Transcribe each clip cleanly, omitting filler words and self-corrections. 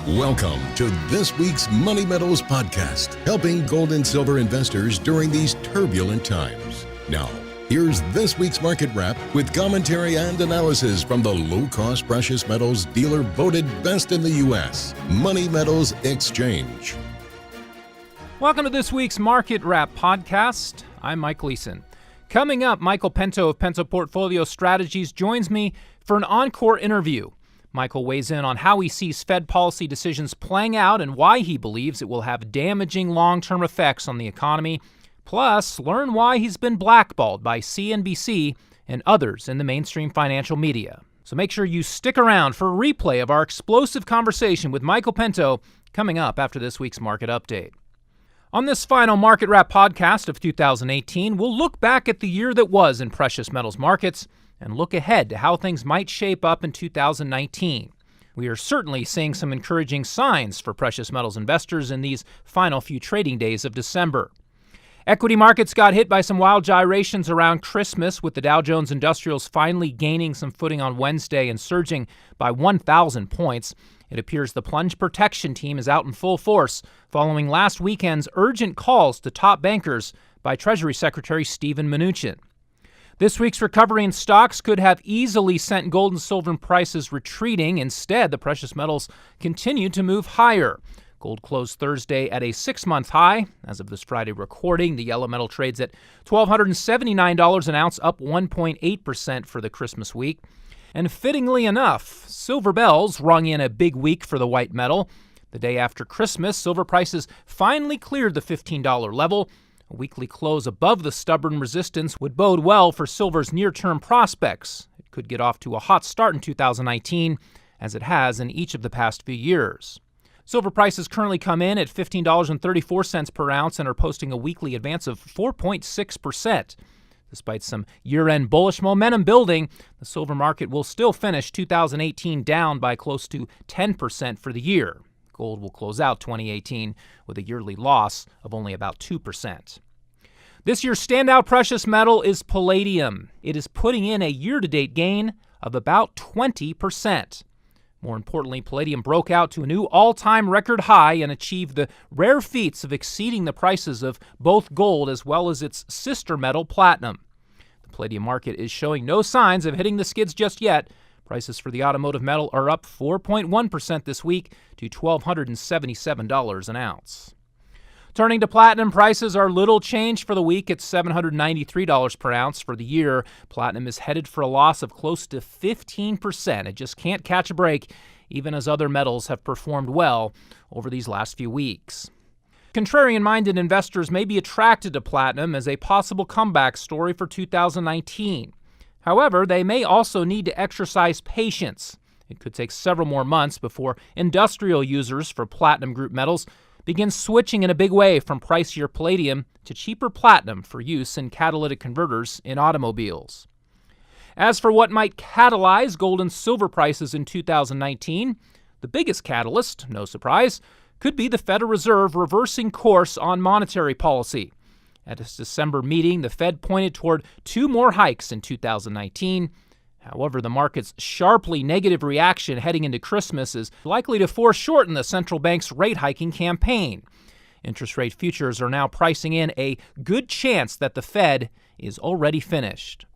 Welcome to this week's Money Metals podcast, helping gold and silver investors during these turbulent times. Now, here's this week's market wrap with commentary and analysis from the low-cost precious metals dealer voted best in the U.S., Money Metals Exchange. Welcome to this week's Market Wrap podcast. I'm Mike Leeson. Coming up, Michael Pento of Pento Portfolio Strategies joins me for an encore interview. Michael weighs in on how he sees Fed policy decisions playing out and why he believes it will have damaging long-term effects on the economy. Plus, learn why he's been blackballed by CNBC and others in the mainstream financial media. So make sure you stick around for a replay of our explosive conversation with Michael Pento coming up after this week's market update. On this final Market Wrap podcast of 2018, we'll look back at the year that was in precious metals markets and look ahead to how things might shape up in 2019. We are certainly seeing some encouraging signs for precious metals investors in these final few trading days of December. Equity markets got hit by some wild gyrations around Christmas, with the Dow Jones Industrials finally gaining some footing on Wednesday and surging by 1,000 points. It appears the plunge protection team is out in full force following last weekend's urgent calls to top bankers by Treasury Secretary Steven Mnuchin. This week's recovery in stocks could have easily sent gold and silver prices retreating. Instead, the precious metals continued to move higher. Gold closed Thursday at a 6-month high. As of this Friday recording, the yellow metal trades at $1,279 an ounce, up 1.8% for the Christmas week. And fittingly enough, silver bells rung in a big week for the white metal. The day after Christmas, silver prices finally cleared the $15 level. A weekly close above the stubborn resistance would bode well for silver's near-term prospects. It could get off to a hot start in 2019, as it has in each of the past few years. Silver prices currently come in at $15.34 per ounce and are posting a weekly advance of 4.6%. Despite some year-end bullish momentum building, the silver market will still finish 2018 down by close to 10% for the year. Gold will close out 2018 with a yearly loss of only about 2%. This year's standout precious metal is palladium. It is putting in a year-to-date gain of about 20%. More importantly, palladium broke out to a new all-time record high and achieved the rare feats of exceeding the prices of both gold as well as its sister metal, platinum. The palladium market is showing no signs of hitting the skids just yet. Prices for the automotive metal are up 4.1% this week to $1,277 an ounce. Turning to platinum, prices are little changed for the week at $793 per ounce. For the year, platinum is headed for a loss of close to 15%. It just can't catch a break, even as other metals have performed well over these last few weeks. Contrarian-minded investors may be attracted to platinum as a possible comeback story for 2019. However, they may also need to exercise patience. It could take several more months before industrial users for platinum group metals begin switching in a big way from pricier palladium to cheaper platinum for use in catalytic converters in automobiles. As for what might catalyze gold and silver prices in 2019, the biggest catalyst, no surprise, could be the Federal Reserve reversing course on monetary policy. At its December meeting, the Fed pointed toward 2 more hikes in 2019. However, the market's sharply negative reaction heading into Christmas is likely to foreshorten the central bank's rate hiking campaign. Interest rate futures are now pricing in a good chance that the Fed is already finished.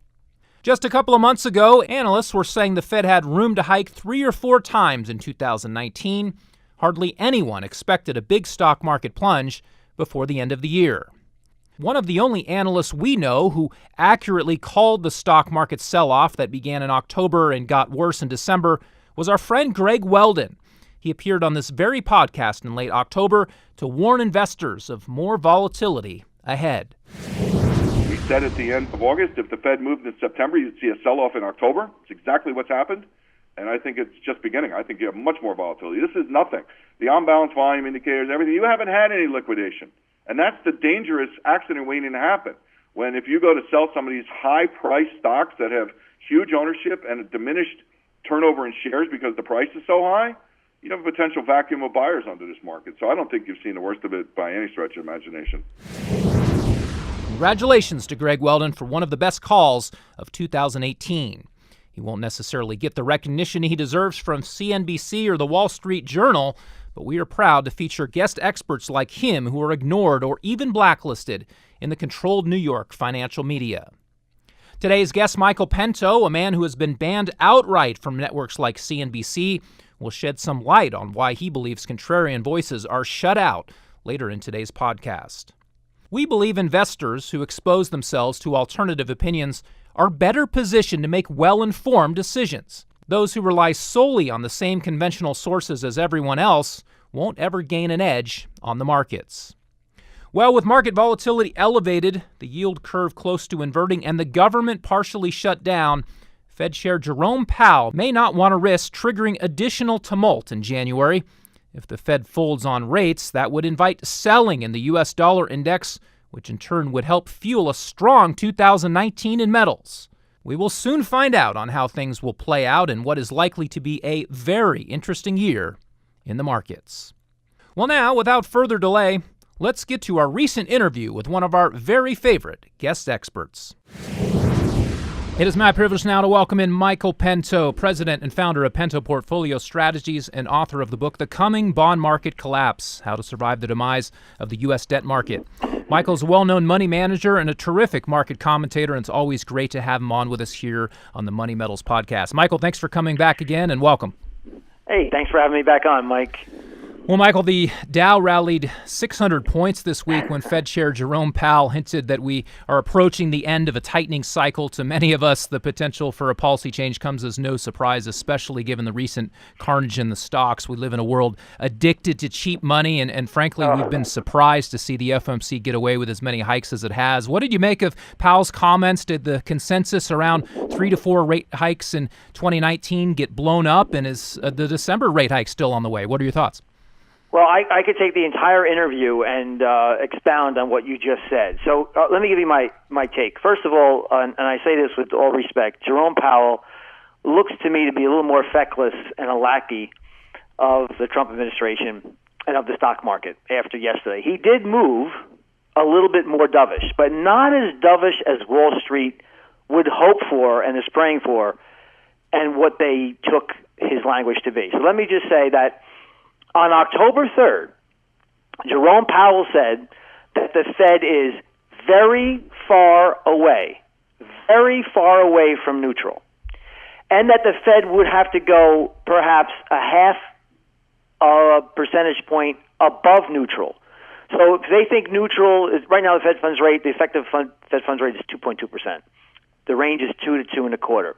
Just a couple of months ago, analysts were saying the Fed had room to hike 3 or 4 times in 2019. Hardly anyone expected a big stock market plunge before the end of the year. One of the only analysts we know who accurately called the stock market sell-off that began in October and got worse in December was our friend Greg Weldon. He appeared on this very podcast in late October to warn investors of more volatility ahead. We said at the end of August, if the Fed moved in September, you'd see a sell-off in October. It's exactly what's happened, and I think it's just beginning. I think you have much more volatility. This is nothing. The on-balance volume indicators, everything, you haven't had any liquidation. And that's the dangerous accident waiting to happen. When if you go to sell some of these high-priced stocks that have huge ownership and a diminished turnover in shares because the price is so high, you have a potential vacuum of buyers under this market. So I don't think you've seen the worst of it by any stretch of imagination. Congratulations to Greg Weldon for one of the best calls of 2018. He won't necessarily get the recognition he deserves from CNBC or the Wall Street Journal, but we are proud to feature guest experts like him who are ignored or even blacklisted in the controlled New York financial media. Today's guest, Michael Pento, a man who has been banned outright from networks like CNBC, will shed some light on why he believes contrarian voices are shut out later in today's podcast. We believe investors who expose themselves to alternative opinions are better positioned to make well-informed decisions. Those who rely solely on the same conventional sources as everyone else won't ever gain an edge on the markets. Well, with market volatility elevated, the yield curve close to inverting, and the government partially shut down, Fed Chair Jerome Powell may not want to risk triggering additional tumult in January. If the Fed folds on rates, that would invite selling in the U.S. dollar index, which in turn would help fuel a strong 2019 in metals. We will soon find out on how things will play out in what is likely to be a very interesting year in the markets. Well, now, without further delay, let's get to our recent interview with one of our very favorite guest experts. It is my privilege now to welcome in Michael Pento, president and founder of Pento Portfolio Strategies and author of the book, The Coming Bond Market Collapse, How to Survive the Demise of the U.S. Debt Market. Michael's a well-known money manager and a terrific market commentator, and it's always great to have him on with us here on the Money Metals podcast. Michael, thanks for coming back again, and welcome. Hey, thanks for having me back on, Mike. Well, Michael, the Dow rallied 600 points this week when Fed Chair Jerome Powell hinted that we are approaching the end of a tightening cycle. To many of us, the potential for a policy change comes as no surprise, especially given the recent carnage in the stocks. We live in a world addicted to cheap money, and frankly, we've been surprised to see the FOMC get away with as many hikes as it has. What did you make of Powell's comments? Did the consensus around 3 to 4 rate hikes in 2019 get blown up, and is the December rate hike still on the way? What are your thoughts? Well, I could take the entire interview and expound on what you just said. So let me give you my take. First of all, and I say this with all respect, Jerome Powell looks to me to be a little more feckless and a lackey of the Trump administration and of the stock market after yesterday. He did move a little bit more dovish, but not as dovish as Wall Street would hope for and is praying for, and what they took his language to be. So let me just say that on October 3rd, Jerome Powell said that the Fed is very far away from neutral, and that the Fed would have to go perhaps a half a percentage point above neutral. So if they think neutral is right now, the Fed funds rate, the effective Fed funds rate is 2.2%. The range is 2 to 2.25%.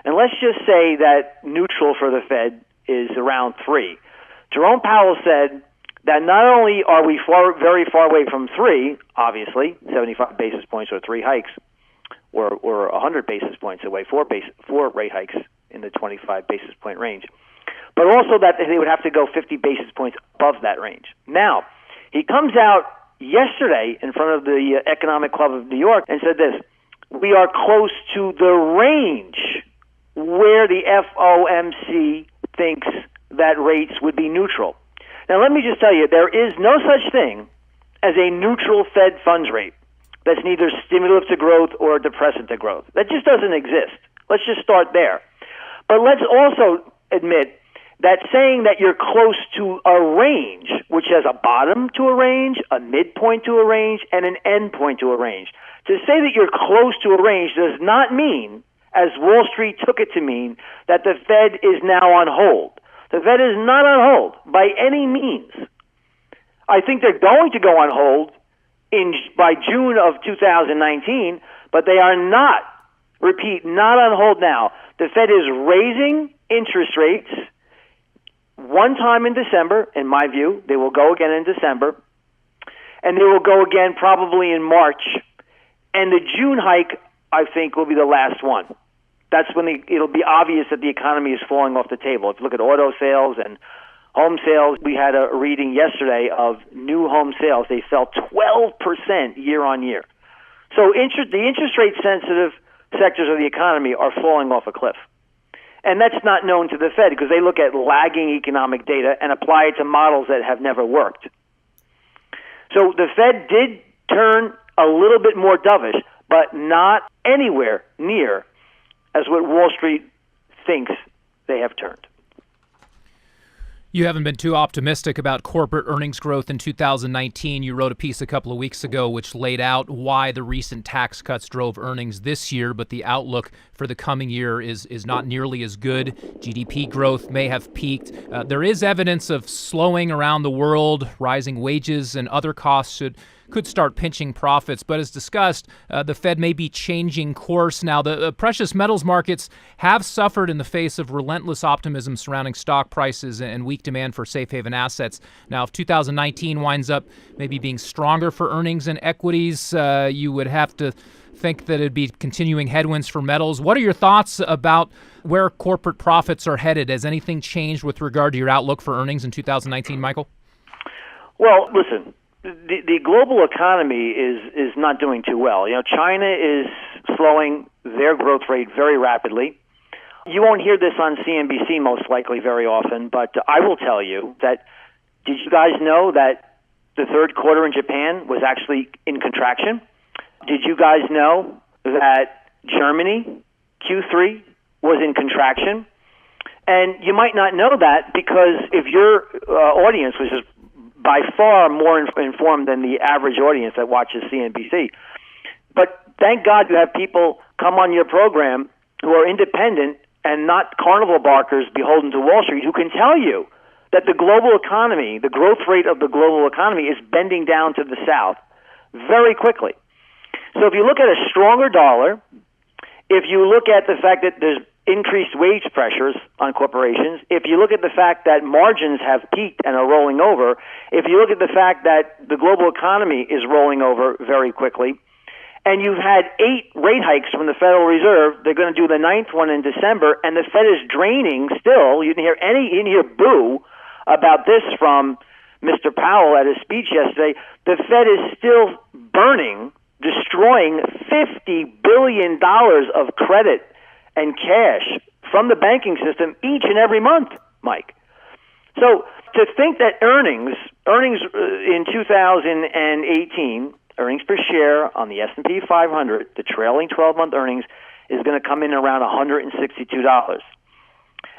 And let's just say that neutral for the Fed is around 3. Jerome Powell said that not only are we very far away from 3, obviously, 75 basis points or 3 hikes, or 100 basis points away, 4 rate hikes in the 25 basis point range, but also that they would have to go 50 basis points above that range. Now, he comes out yesterday in front of the Economic Club of New York and said this: we are close to the range where the FOMC thinks that rates would be neutral. Now, let me just tell you, there is no such thing as a neutral Fed funds rate that's neither stimulative to growth or depressant to growth. That just doesn't exist. Let's just start there. But let's also admit that saying that you're close to a range, which has a bottom to a range, a midpoint to a range, and an end point to a range, to say that you're close to a range does not mean, as Wall Street took it to mean, that the Fed is now on hold. The Fed is not on hold by any means. I think they're going to go on hold by June of 2019, but they are not, repeat, not on hold now. The Fed is raising interest rates one time in December, in my view. They will go again in December, and they will go again probably in March. And the June hike, I think, will be the last one. That's when it'll be obvious that the economy is falling off the table. If you look at auto sales and home sales, we had a reading yesterday of new home sales. They fell 12% year on year. So the interest rate sensitive sectors of the economy are falling off a cliff. And that's not known to the Fed because they look at lagging economic data and apply it to models that have never worked. So the Fed did turn a little bit more dovish, but not anywhere near as what Wall Street thinks they have turned. You haven't been too optimistic about corporate earnings growth in 2019. You wrote a piece a couple of weeks ago which laid out why the recent tax cuts drove earnings this year, but the outlook for the coming year is not nearly as good. GDP growth may have peaked. There is evidence of slowing around the world. Rising wages and other costs could start pinching profits. But as discussed, the Fed may be changing course. Now, the precious metals markets have suffered in the face of relentless optimism surrounding stock prices and weak demand for safe haven assets. Now, if 2019 winds up maybe being stronger for earnings and equities, you would have to think that it'd be continuing headwinds for metals. What are your thoughts about where corporate profits are headed? Has anything changed with regard to your outlook for earnings in 2019, Michael? Well, listen. The global economy is not doing too well. China is slowing their growth rate very rapidly. You won't hear this on CNBC most likely very often, but I will tell you that, did you guys know that the third quarter in Japan was actually in contraction? Did you guys know that Germany, Q3, was in contraction? And you might not know that because if your audience was just by far more informed than the average audience that watches CNBC. But thank God you have people come on your program who are independent and not carnival barkers beholden to Wall Street, who can tell you that the global economy, the growth rate of the global economy is bending down to the south very quickly. So if you look at a stronger dollar, if you look at the fact that there's increased wage pressures on corporations, if you look at the fact that margins have peaked and are rolling over, if you look at the fact that the global economy is rolling over very quickly, and you've had 8 rate hikes from the Federal Reserve, they're going to do the 9th one in December, and the Fed is draining still. You didn't hear boo about this from Mr. Powell at his speech yesterday. The Fed is still burning, destroying $50 billion of credit and cash from the banking system each and every month, Mike. So to think that earnings in 2018, earnings per share on the S&P 500, the trailing 12-month earnings, is going to come in around $162.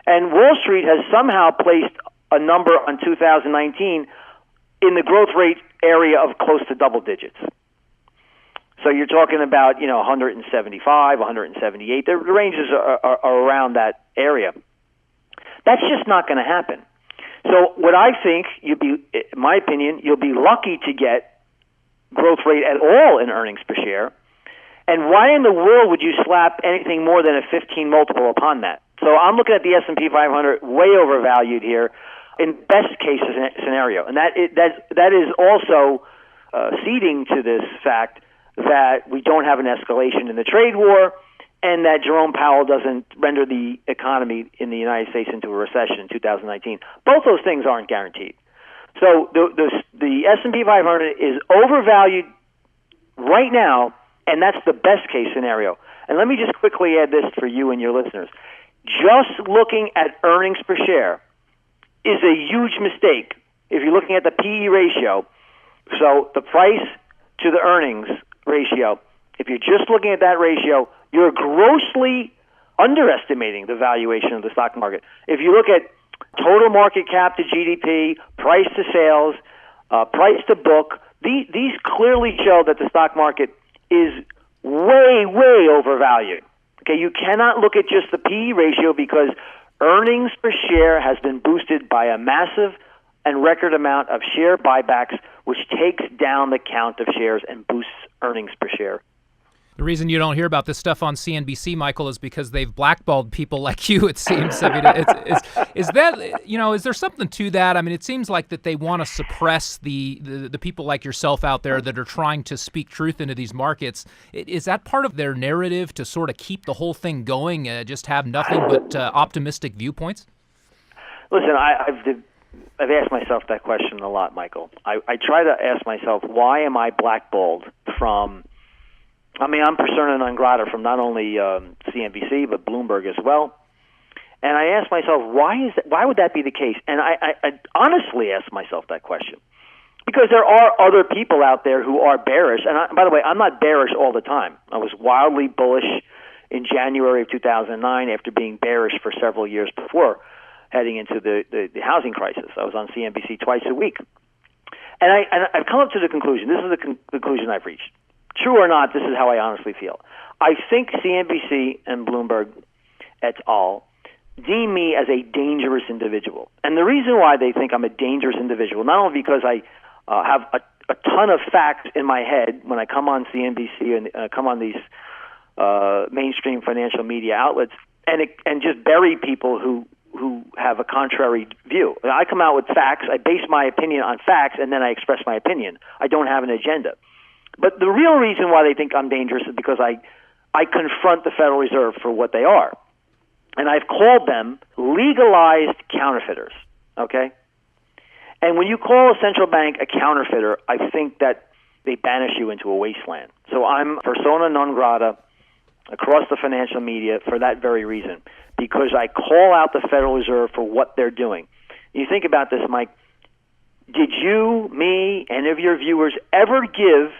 And Wall Street has somehow placed a number on 2019 in the growth rate area of close to double digits. So you're talking about, 175, 178. The ranges are around that area. That's just not going to happen. So what I think, in my opinion, you'll be lucky to get growth rate at all in earnings per share. And why in the world would you slap anything more than a 15 multiple upon that? So I'm looking at the S&P 500 way overvalued here in best case scenario. And that is also ceding to this fact that we don't have an escalation in the trade war, and that Jerome Powell doesn't render the economy in the United States into a recession in 2019. Both those things aren't guaranteed. So the S&P 500 is overvalued right now, and that's the best case scenario. And let me just quickly add this for you and your listeners. Just looking at earnings per share is a huge mistake if you're looking at the PE ratio. So the price to the earnings ratio, if you're just looking at that ratio, you're grossly underestimating the valuation of the stock market. If you look at total market cap to GDP, price to sales, price to book, these clearly show that the stock market is way, way overvalued. Okay, you cannot look at just the PE ratio because earnings per share has been boosted by a massive and record amount of share buybacks, which takes down the count of shares and boosts earnings per share. The reason you don't hear about this stuff on CNBC, Michael, is because they've blackballed people like you, it seems. I mean, is there something to that? I mean, it seems like that they want to suppress the people like yourself out there that are trying to speak truth into these markets. Is that part of their narrative to sort of keep the whole thing going, just have nothing but optimistic viewpoints? Listen, I've asked myself that question a lot, Michael. I try to ask myself, why am I blackballed from... I mean, I'm persona non grata from not only CNBC, but Bloomberg as well. And I ask myself, why would that be the case? And I honestly ask myself that question. Because there are other people out there who are bearish. And by the way, I'm not bearish all the time. I was wildly bullish in January of 2009 after being bearish for several years before. heading into the housing crisis. I was on CNBC twice a week. And I've come up to the conclusion, this is the conclusion I've reached. True or not, this is how I honestly feel. I think CNBC and Bloomberg et al. Deem me as a dangerous individual. And the reason why they think I'm a dangerous individual, not only because I have a ton of facts in my head when I come on CNBC and come on these mainstream financial media outlets and just bury people who have a contrary view. I come out with facts, I base my opinion on facts, and then I express my opinion. I don't have an agenda. But the real reason why they think I'm dangerous is because I confront the Federal Reserve for what they are. And I've called them legalized counterfeiters, okay? And when you call a central bank a counterfeiter, I think that they banish you into a wasteland. So I'm persona non grata across the financial media for that very reason, because I call out the Federal Reserve for what they're doing. You think about this, Mike. Did you, me, any of your viewers ever give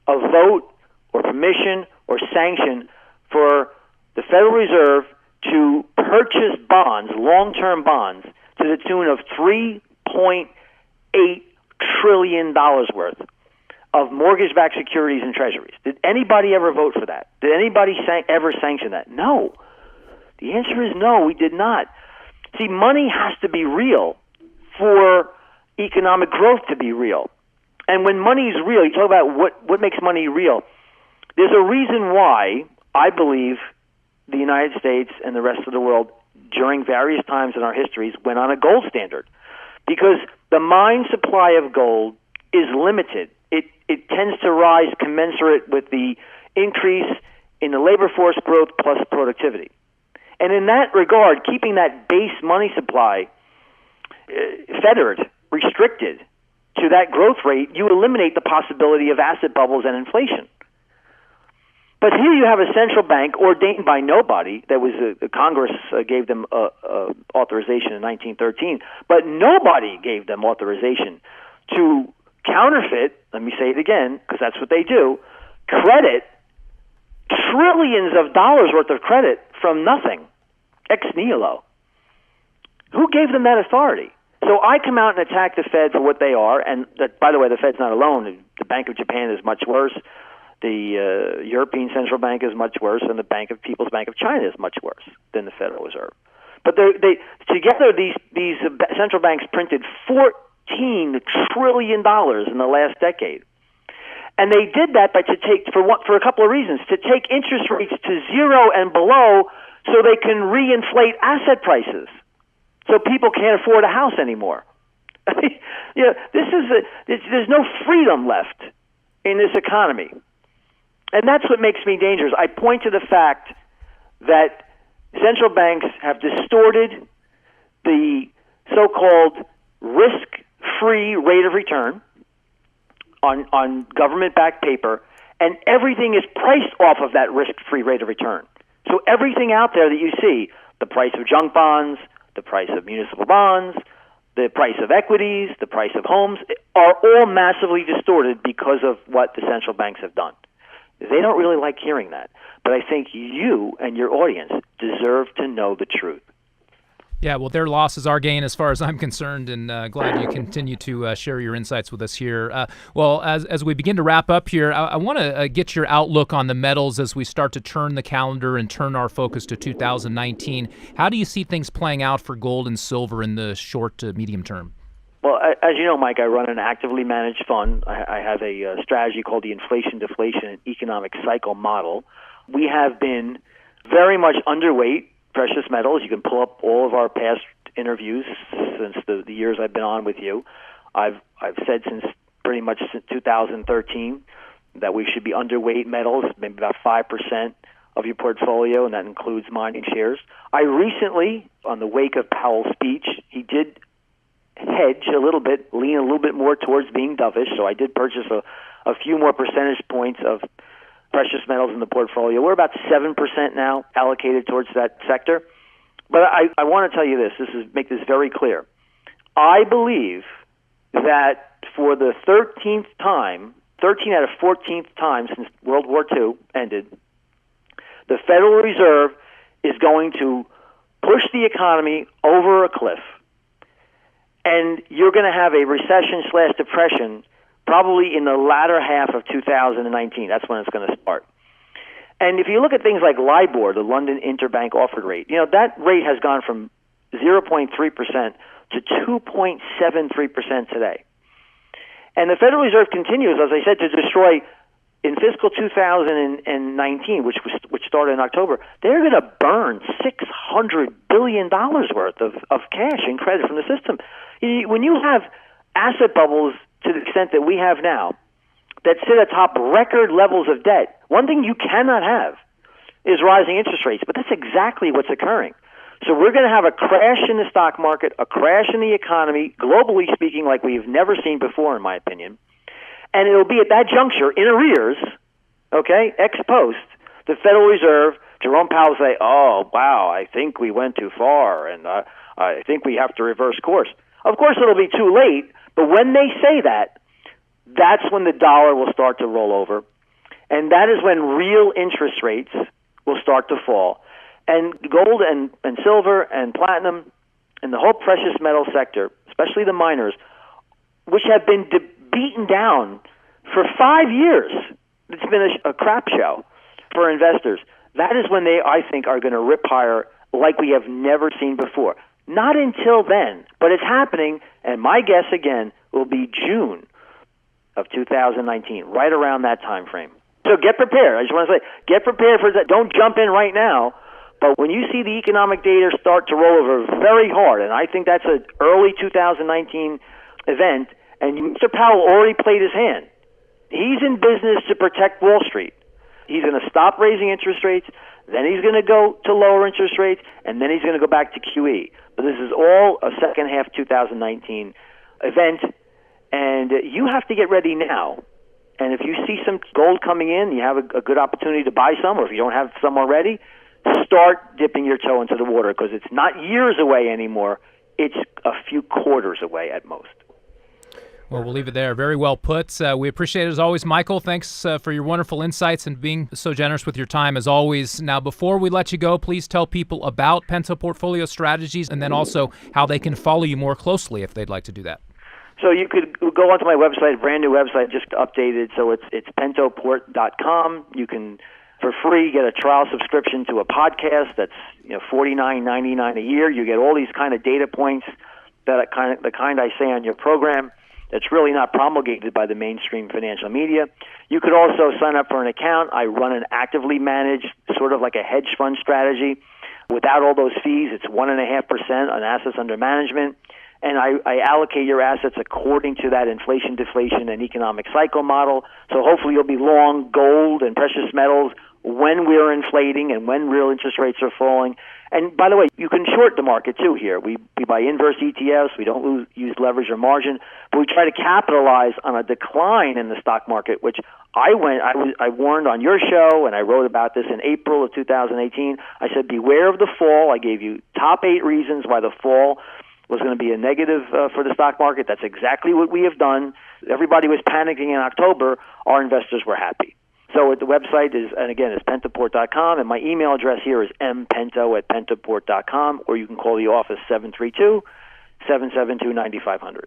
a vote or permission or sanction for the Federal Reserve to purchase bonds, long-term bonds, to the tune of $3.8 trillion worth of mortgage-backed securities and treasuries? Did anybody ever vote for that? Did anybody ever sanction that? No. The answer is no, we did not. See, money has to be real for economic growth to be real. And when money is real, you talk about what makes money real. There's a reason why I believe the United States and the rest of the world during various times in our histories went on a gold standard, because the mine supply of gold is limited. It tends to rise commensurate with the increase in the labor force growth plus productivity. And in that regard, keeping that base money supply fettered, restricted to that growth rate, you eliminate the possibility of asset bubbles and inflation. But here you have a central bank ordained by nobody. That was Congress gave them authorization in 1913, but nobody gave them authorization to counterfeit. Let me say it again, because that's what they do. Credit, trillions of dollars worth of credit from nothing, ex nihilo. Who gave them that authority? So I come out and attack the Fed for what they are, and that, by the way, the Fed's not alone. The Bank of Japan is much worse. The European Central Bank is much worse, and the People's Bank of China is much worse than the Federal Reserve. But they together, these central banks printed $14 trillion in the last decade, and they did that for a couple of reasons: to take interest rates to zero and below, so they can reinflate asset prices, so people can't afford a house anymore. There's no freedom left in this economy. And that's what makes me dangerous. I point to the fact that central banks have distorted the so-called risk-free rate of return on government-backed paper, and everything is priced off of that risk-free rate of return. So everything out there that you see, the price of junk bonds, the price of municipal bonds, the price of equities, the price of homes, are all massively distorted because of what the central banks have done. They don't really like hearing that, but I think you and your audience deserve to know the truth. Yeah, well, their loss is our gain as far as I'm concerned, and glad you continue to share your insights with us here. Well, as we begin to wrap up here, I want to get your outlook on the metals as we start to turn the calendar and turn our focus to 2019. How do you see things playing out for gold and silver in the short to medium term? Well, as you know, Mike, I run an actively managed fund. I have a strategy called the Inflation, Deflation, and Economic Cycle Model. We have been very much underweight precious metals. You can pull up all of our past interviews since the years I've been on with you. I've said since pretty much 2013 that we should be underweight metals, maybe about 5% of your portfolio, and that includes mining shares. I recently, on the wake of Powell's speech, he did hedge a little bit, lean a little bit more towards being dovish, so I did purchase a few more percentage points of precious metals in the portfolio. We're about 7% now allocated towards that sector. But I want to tell you this, make this very clear. I believe that for the 13th time, 13 out of 14th time since World War II ended, the Federal Reserve is going to push the economy over a cliff, and you're going to have a recession/depression probably in the latter half of 2019. That's when it's going to start. And if you look at things like LIBOR, the London Interbank Offered Rate, that rate has gone from 0.3% to 2.73% today. And the Federal Reserve continues, as I said, to destroy in fiscal 2019, which started in October. They're going to burn $600 billion worth of cash and credit from the system. When you have asset bubbles to the extent that we have now, that sit atop record levels of debt, one thing you cannot have is rising interest rates. But that's exactly what's occurring. So we're going to have a crash in the stock market, a crash in the economy, globally speaking, like we've never seen before, in my opinion. And it'll be at that juncture, in arrears, okay, ex post, the Federal Reserve, Jerome Powell will say, oh, wow, I think we went too far, and I think we have to reverse course. Of course, it'll be too late, but when they say that, that's when the dollar will start to roll over, and that is when real interest rates will start to fall. And gold and silver and platinum and the whole precious metal sector, especially the miners, which have been beaten down for 5 years. It's been a crap show for investors. That is when they, I think, are going to rip higher like we have never seen before. Not until then, but it's happening, and my guess, again, will be June of 2019, right around that time frame. So get prepared. I just want to say, get prepared for that. Don't jump in right now. But when you see the economic data start to roll over very hard, and I think that's an early 2019 event, and Mr. Powell already played his hand. He's in business to protect Wall Street. He's going to stop raising interest rates, then he's going to go to lower interest rates, and then he's going to go back to QE. But this is all a second half 2019 event, and you have to get ready now. And if you see some gold coming in, you have a good opportunity to buy some, or if you don't have some already, start dipping your toe into the water, because it's not years away anymore. It's a few quarters away at most. Well, we'll leave it there. Very well put. We appreciate it as always, Michael. Thanks for your wonderful insights and being so generous with your time as always. Now, before we let you go, please tell people about Pento Portfolio Strategies and then also how they can follow you more closely if they'd like to do that. So you could go onto my website, brand new website, just updated. So it's pentoport.com. You can, for free, get a trial subscription to a podcast that's $49.99 a year. You get all these kind of data points the kind I say on your program. That's really not promulgated by the mainstream financial media. You could also sign up for an account. I run an actively managed, sort of like a hedge fund strategy. Without all those fees, it's 1.5% on assets under management. And I allocate your assets according to that inflation, deflation, and economic cycle model. So hopefully you'll be long gold and precious metals when we're inflating and when real interest rates are falling. And by the way, you can short the market too here. We buy inverse ETFs. We don't use leverage or margin, but we try to capitalize on a decline in the stock market, which I warned on your show, and I wrote about this in April of 2018. I said, beware of the fall. I gave you top 8 reasons why the fall was going to be a negative for the stock market. That's exactly what we have done. Everybody was panicking in October. Our investors were happy. So the website is, and again, it's pentoport.com, and my email address here is mpento@pentoport.com, or you can call the office 732-772-9500.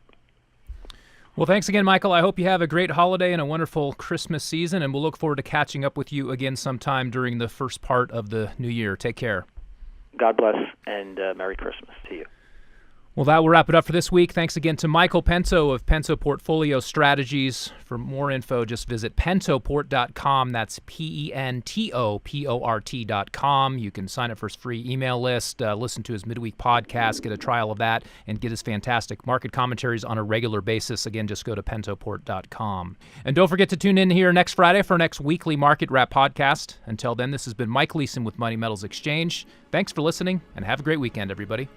Well, thanks again, Michael. I hope you have a great holiday and a wonderful Christmas season, and we'll look forward to catching up with you again sometime during the first part of the new year. Take care. God bless, and Merry Christmas to you. Well, that will wrap it up for this week. Thanks again to Michael Pento of Pento Portfolio Strategies. For more info, just visit pentoport.com. That's pentoport.com. You can sign up for his free email list, listen to his midweek podcast, get a trial of that, and get his fantastic market commentaries on a regular basis. Again, just go to pentoport.com. And don't forget to tune in here next Friday for our next weekly Market Wrap podcast. Until then, this has been Mike Leeson with Money Metals Exchange. Thanks for listening, and have a great weekend, everybody.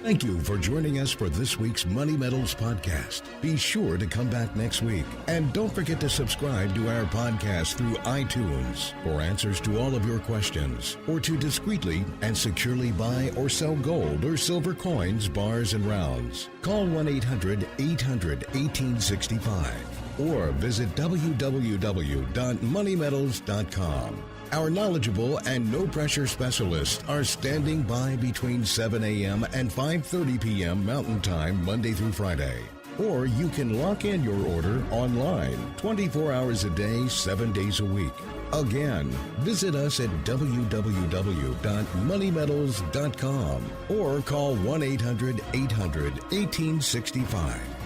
Thank you for joining us for this week's Money Metals podcast. Be sure to come back next week. And don't forget to subscribe to our podcast through iTunes for answers to all of your questions, or to discreetly and securely buy or sell gold or silver coins, bars, and rounds. Call 1-800-800-1865. or visit www.moneymetals.com. Our knowledgeable and no-pressure specialists are standing by between 7 a.m. and 5:30 p.m. Mountain Time, Monday through Friday. Or you can lock in your order online 24 hours a day, 7 days a week. Again, visit us at www.moneymetals.com or call 1-800-800-1865.